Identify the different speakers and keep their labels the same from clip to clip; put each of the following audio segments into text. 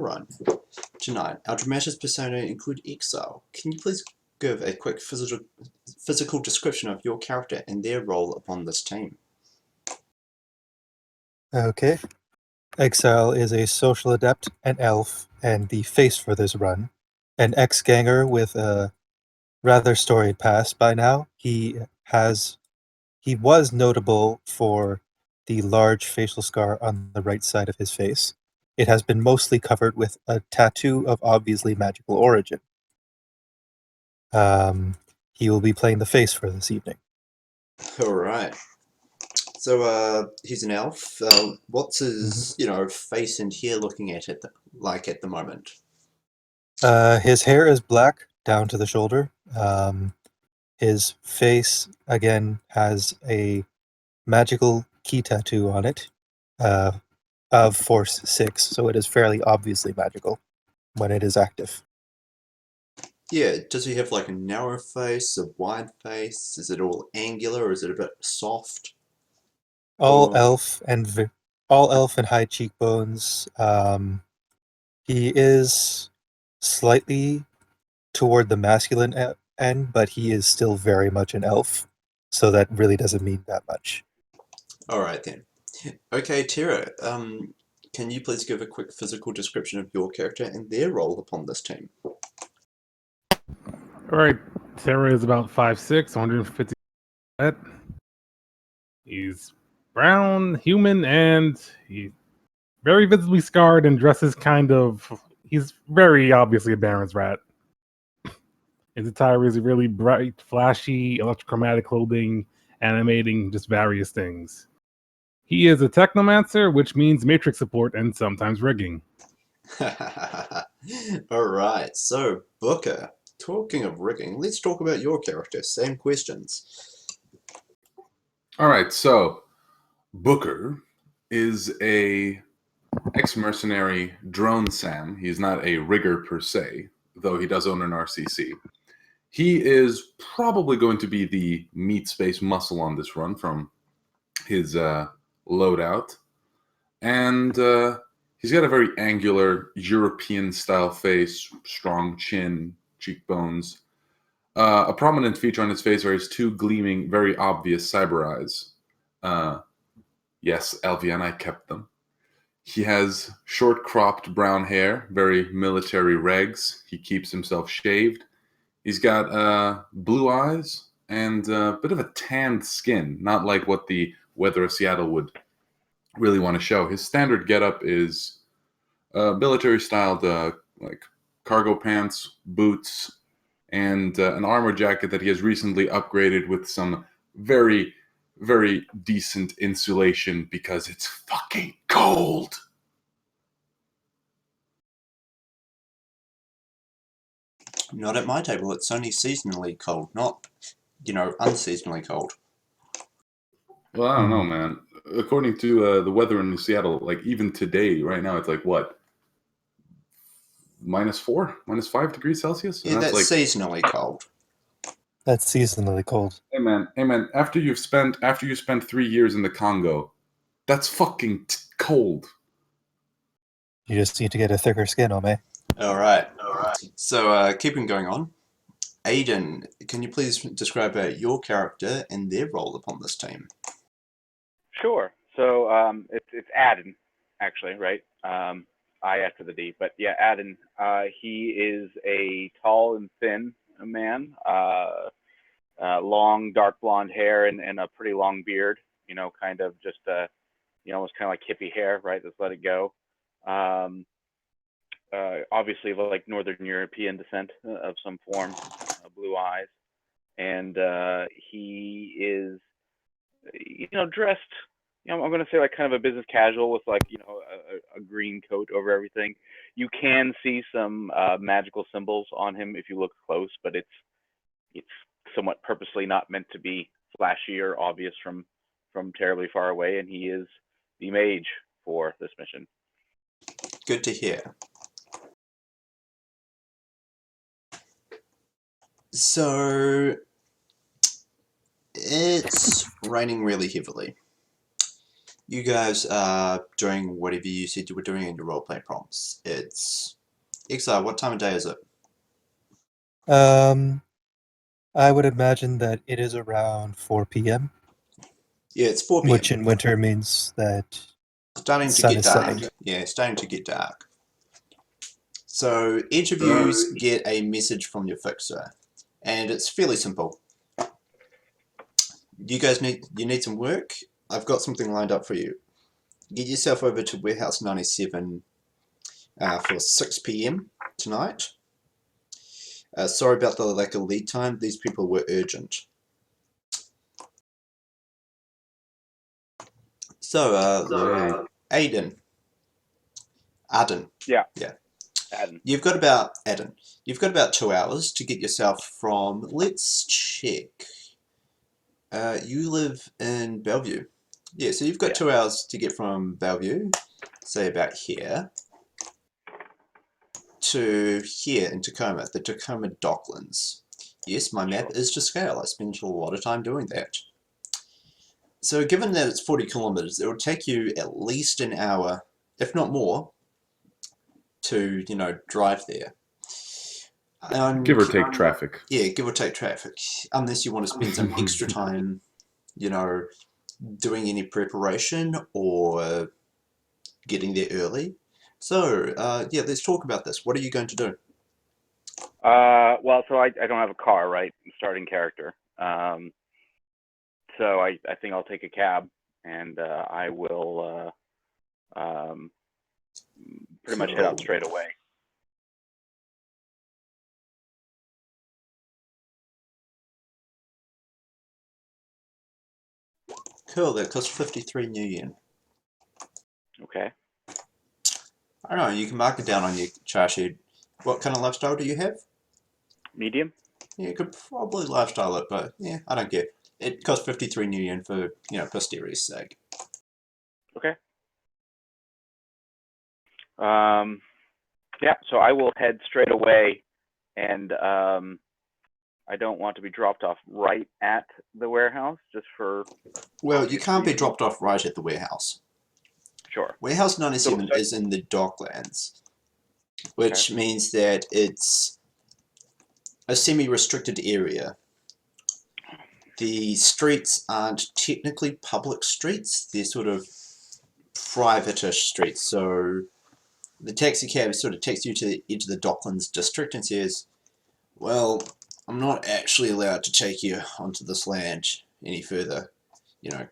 Speaker 1: Run. Tonight, our dramatis persona include Exile. Can you please give a quick physical description of your character and their role upon this team?
Speaker 2: Okay. Exile is a social adept, an elf, and the face for this run. An ex-ganger with a rather storied past by now. He was notable for the large facial scar on the right side of his face. It has been mostly covered with a tattoo of obviously magical origin. He will be playing the face for this evening.
Speaker 1: Alright. So, he's an elf. What's his, face and hair looking at it like at the moment?
Speaker 2: His hair is black down to the shoulder. His face, again, has a magical key tattoo on it of Force 6, so it is fairly obviously magical when it is active.
Speaker 1: Yeah, does he have like a narrow face, a wide face? Is it all angular or is it a bit soft?
Speaker 2: All elf and high cheekbones. He is slightly toward the masculine end, but he is still very much an elf, so that really doesn't mean that much.
Speaker 1: Alright then. Okay, Tira, can you please give a quick physical description of your character and their role upon this team?
Speaker 3: Alright, Tira is about 5'6", 150. He's brown, human, and he's very visibly scarred and dresses he's very obviously a Baron's rat. His attire is really bright, flashy, electrochromatic clothing, animating just various things. He is a technomancer, which means matrix support and sometimes rigging.
Speaker 1: Alright, so Booker, talking of rigging, let's talk about your character. Same questions.
Speaker 4: Alright, so Booker is a ex-mercenary drone Sam. He's not a rigger per se, though he does own an RCC. He is probably going to be the meat space muscle on this run from his loadout. And he's got a very angular European-style face, strong chin, cheekbones. A prominent feature on his face are his two gleaming, very obvious cyber eyes. Yes, Alvian, I kept them. He has short cropped brown hair, very military regs. He keeps himself shaved. He's got blue eyes and a bit of a tanned skin, not like what the weather of Seattle would really want to show. His standard getup is military-styled like cargo pants, boots, and an armor jacket that he has recently upgraded with some very, very decent insulation because it's fucking cold.
Speaker 1: Not at my table, it's only seasonally cold, not, unseasonally cold.
Speaker 4: Well, I don't know, man. According to the weather in Seattle, like even today, right now, it's like what? -4, -5 degrees Celsius?
Speaker 1: Yeah, that's
Speaker 4: like
Speaker 1: seasonally cold.
Speaker 2: That's seasonally cold.
Speaker 4: Hey man, after you spent 3 years in the Congo, that's fucking cold.
Speaker 2: You just need to get a thicker skin, Ome.
Speaker 1: Alright. So, keeping going on. Aiden, can you please describe your character and their role upon this team?
Speaker 5: Sure. So, it's Aden, actually, right? I after the D, but yeah, Aden. He is a tall and thin man, long dark blonde hair and a pretty long beard. Kind of just almost kind of like hippie hair, right? Just let it go. Obviously, like Northern European descent of some form, blue eyes, and he is, dressed. I'm going to say like kind of a business casual with like a green coat over everything. You can see some magical symbols on him if you look close, but it's somewhat purposely not meant to be flashy or obvious from terribly far away. And he is the mage for this mission.
Speaker 1: Good to hear. So it's raining really heavily. You guys are doing whatever you said you were doing in your roleplay prompts. It's Exile. What time of day is it?
Speaker 2: I would imagine that it is around 4 p.m.,
Speaker 1: Yeah, it's 4 p.m.
Speaker 2: which in winter means that
Speaker 1: Starting to
Speaker 2: sun
Speaker 1: get
Speaker 2: is
Speaker 1: dark.
Speaker 2: setting.
Speaker 1: Yeah, starting to get dark. So each of you get a message from your fixer, and it's fairly simple. You guys need some work. I've got something lined up for you. Get yourself over to Warehouse 97 for 6 p.m. tonight. Sorry about the lack of lead time. These people were urgent. So, Aiden.
Speaker 5: Yeah.
Speaker 1: Yeah.
Speaker 5: Adam.
Speaker 1: You've got about 2 hours to get yourself from, let's check. You live in Bellevue. Yeah, so you've got 2 hours to get from Bellevue, say about here, to here in Tacoma, the Tacoma Docklands. Yes, my map is to scale. I spent a lot of time doing that. So given that it's 40 kilometers, it will take you at least an hour, if not more, to, drive there.
Speaker 4: Give or take traffic.
Speaker 1: Yeah, give or take traffic. Unless you want to spend some extra time, doing any preparation or getting there early. So, let's talk about this. What are you going to do?
Speaker 5: Well, so I don't have a car, right? Starting character. So I think I'll take a cab, and I will pretty much head out straight away.
Speaker 1: Cool, that costs 53 new yen.
Speaker 5: Okay.
Speaker 1: I don't know, you can mark it down on your chart sheet. What kind of lifestyle do you have?
Speaker 5: Medium?
Speaker 1: Yeah, you could probably lifestyle it, but yeah, I don't care. It costs 53 new yen for, posterity's sake.
Speaker 5: Okay. Yeah, so I will head straight away, and I don't want to be dropped off right at the warehouse, just for...
Speaker 1: Well, you can't be dropped off right at the warehouse.
Speaker 5: Sure.
Speaker 1: Warehouse 97 is in the Docklands, which means that it's a semi-restricted area. The streets aren't technically public streets, they're sort of private-ish streets. So the taxi cab sort of takes you to the edge of the Docklands district and says, well, I'm not actually allowed to take you onto this land any further,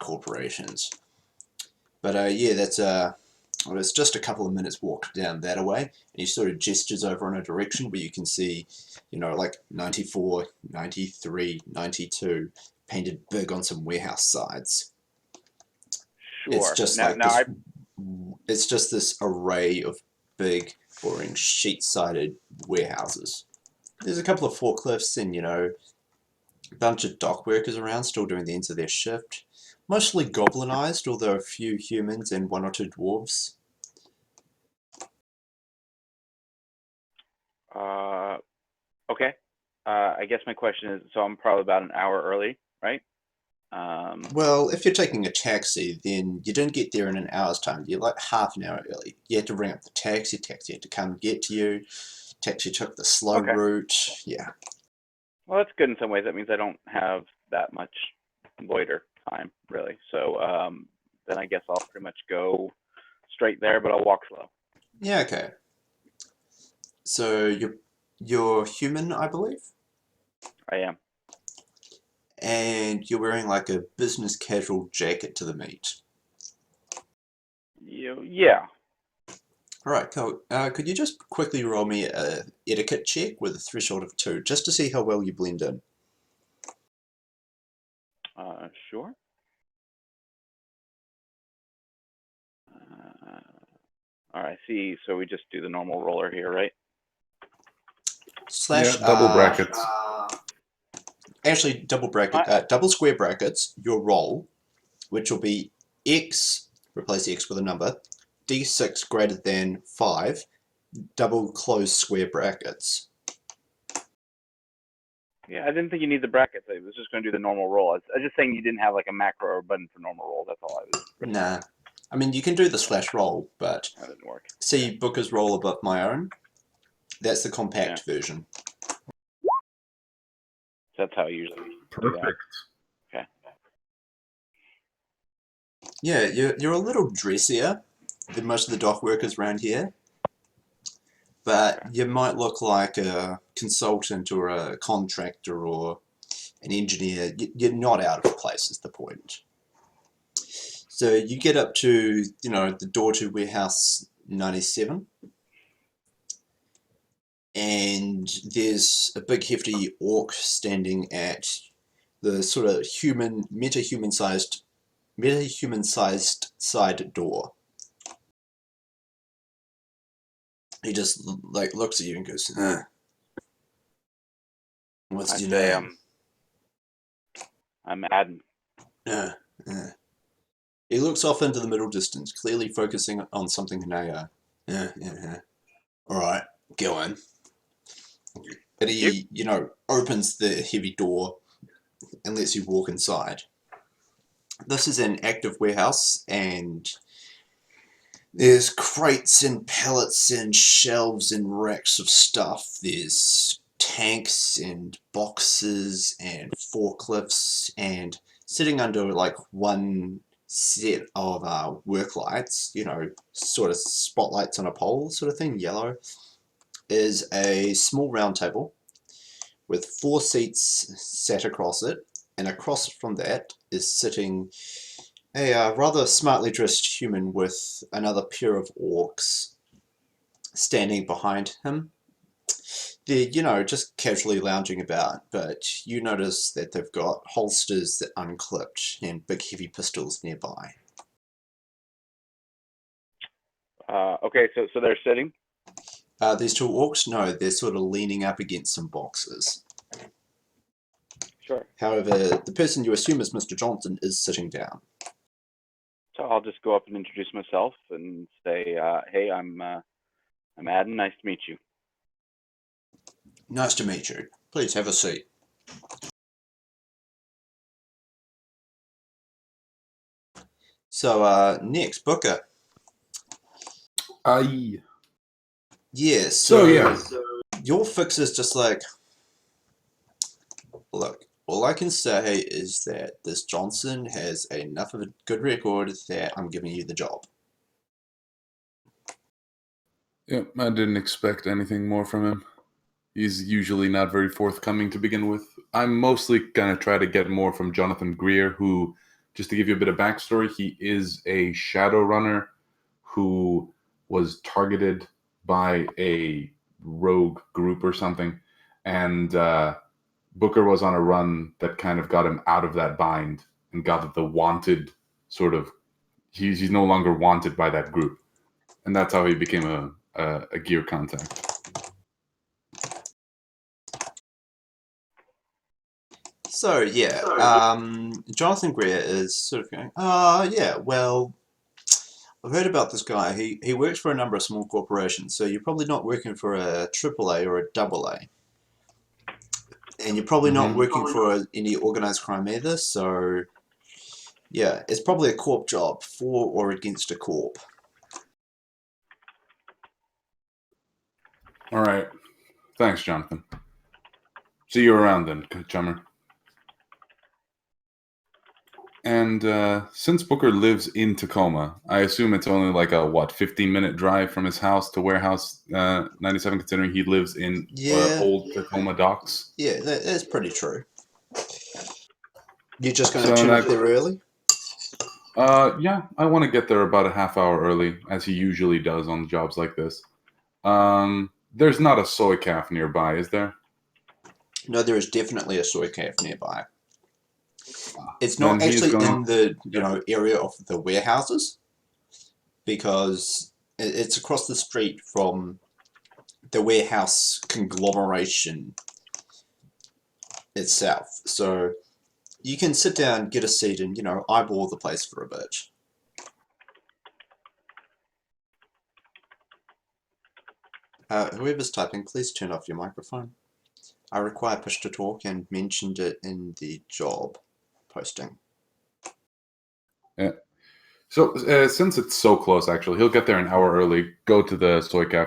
Speaker 1: corporations. But that's it's just a couple of minutes walk down that way, and he sort of gestures over in a direction where you can see, like 94, 93, 92 painted big on some warehouse sides.
Speaker 5: Sure.
Speaker 1: It's just it's just this array of big, boring, sheet-sided warehouses. There's a couple of forklifts and, a bunch of dock workers around still doing the ends of their shift. Mostly goblinized, although a few humans and 1 or 2 dwarves.
Speaker 5: Okay. I guess my question is, so I'm probably about an hour early, right?
Speaker 1: Well, if you're taking a taxi, then you didn't get there in an hour's time. You're like half an hour early. You had to ring up the taxi had to come get to you. Taxi took the slow route. Yeah.
Speaker 5: Well, that's good in some ways. That means I don't have that much loiter time, really. So then I guess I'll pretty much go straight there, but I'll walk slow.
Speaker 1: Yeah, okay. So you're human, I believe?
Speaker 5: I am.
Speaker 1: And you're wearing like a business casual jacket to the meet.
Speaker 5: Yeah.
Speaker 1: All right, cool. Could you just quickly roll me a etiquette check with a threshold of 2, just to see how well you blend in?
Speaker 5: Sure. All right, see, so we just do the normal roller here, right?
Speaker 1: Slash
Speaker 4: double brackets.
Speaker 1: Actually, double square brackets, your roll, which will be x, replace x with a number, d6 greater than 5, double close square brackets.
Speaker 5: Yeah, I didn't think you need the brackets. I was just going to do the normal roll. I was just saying you didn't have like a macro or a button for normal roll. That's all I was.
Speaker 1: Nah. I mean, you can do the slash roll, but
Speaker 5: That didn't work.
Speaker 1: see Booker's roll above my own. That's the compact version.
Speaker 5: That's how I usually do that.
Speaker 4: Perfect.
Speaker 5: Okay.
Speaker 1: Yeah, you're a little dressier than most of the dock workers around here, but you might look like a consultant or a contractor or an engineer. You're not out of place is the point. So you get up to, you know, the door to warehouse 97, and there's a big hefty orc standing at the sort of meta-human sized side door. He just like looks at you and goes, "What's
Speaker 5: I
Speaker 1: your
Speaker 5: say
Speaker 1: name?"
Speaker 5: I'm Adam.
Speaker 1: Uh, uh. He looks off into the middle distance, clearly focusing on something now. All right, go on. And he, you know, opens the heavy door and lets you walk inside. This is an active warehouse, and there's crates and pallets and shelves and racks of stuff. There's tanks and boxes and forklifts, and sitting under like one set of work lights, you know, sort of spotlights on a pole sort of thing, yellow, is a small round table with 4 seats sat across it, and across from that is sitting a rather smartly dressed human with another pair of orcs standing behind him. They're, you know, just casually lounging about, but you notice that they've got holsters that unclipped and big heavy pistols nearby.
Speaker 5: Okay, so they're sitting.
Speaker 1: These 2 orcs, no, they're sort of leaning up against some boxes.
Speaker 5: Sure.
Speaker 1: However, the person you assume is Mr. Johnson is sitting down.
Speaker 5: So I'll just go up and introduce myself and say, "Hey, I'm Adam. Nice to meet you."
Speaker 1: Nice to meet you. Please have a seat. So, next, Booker.
Speaker 4: Aye.
Speaker 1: Yeah,
Speaker 4: So yeah.
Speaker 1: your fix is just like, look, all I can say is that this Johnson has enough of a good record that I'm giving you the job.
Speaker 4: Yep, I didn't expect anything more from him. He's usually not very forthcoming to begin with. I'm mostly going to try to get more from Jonathan Greer, who, just to give you a bit of backstory, he is a Shadowrunner who was targeted by a rogue group or something. And Booker was on a run that kind of got him out of that bind and got the wanted sort of, he's no longer wanted by that group. And that's how he became a gear contact.
Speaker 1: So, yeah, Jonathan Greer is sort of going, yeah, well, I've heard about this guy. He works for a number of small corporations, so you're probably not working for a AAA or a AA. And you're probably not working for any organized crime either, so yeah, it's probably a corp job, for or against a corp.
Speaker 4: All right. Thanks, Jonathan. See you around then, chummer. And since Booker lives in Tacoma, I assume it's only like a, 15-minute drive from his house to warehouse 97, considering he lives in old Tacoma docks.
Speaker 1: Yeah, that's pretty true. You're just going
Speaker 4: So
Speaker 1: to turn up there early?
Speaker 4: Yeah, I want to get there about a half hour early, as he usually does on jobs like this. There's not a soy calf nearby, is there?
Speaker 1: No, there is definitely a soy calf nearby. It's not actually in the area of the warehouses, because it's across the street from the warehouse conglomeration itself. So you can sit down, get a seat, and eyeball the place for a bit. Whoever's typing, please turn off your microphone. I require push to talk and mentioned it in the job posting.
Speaker 4: Yeah. So since it's so close, actually, he'll get there an hour early, go to the soy cafe.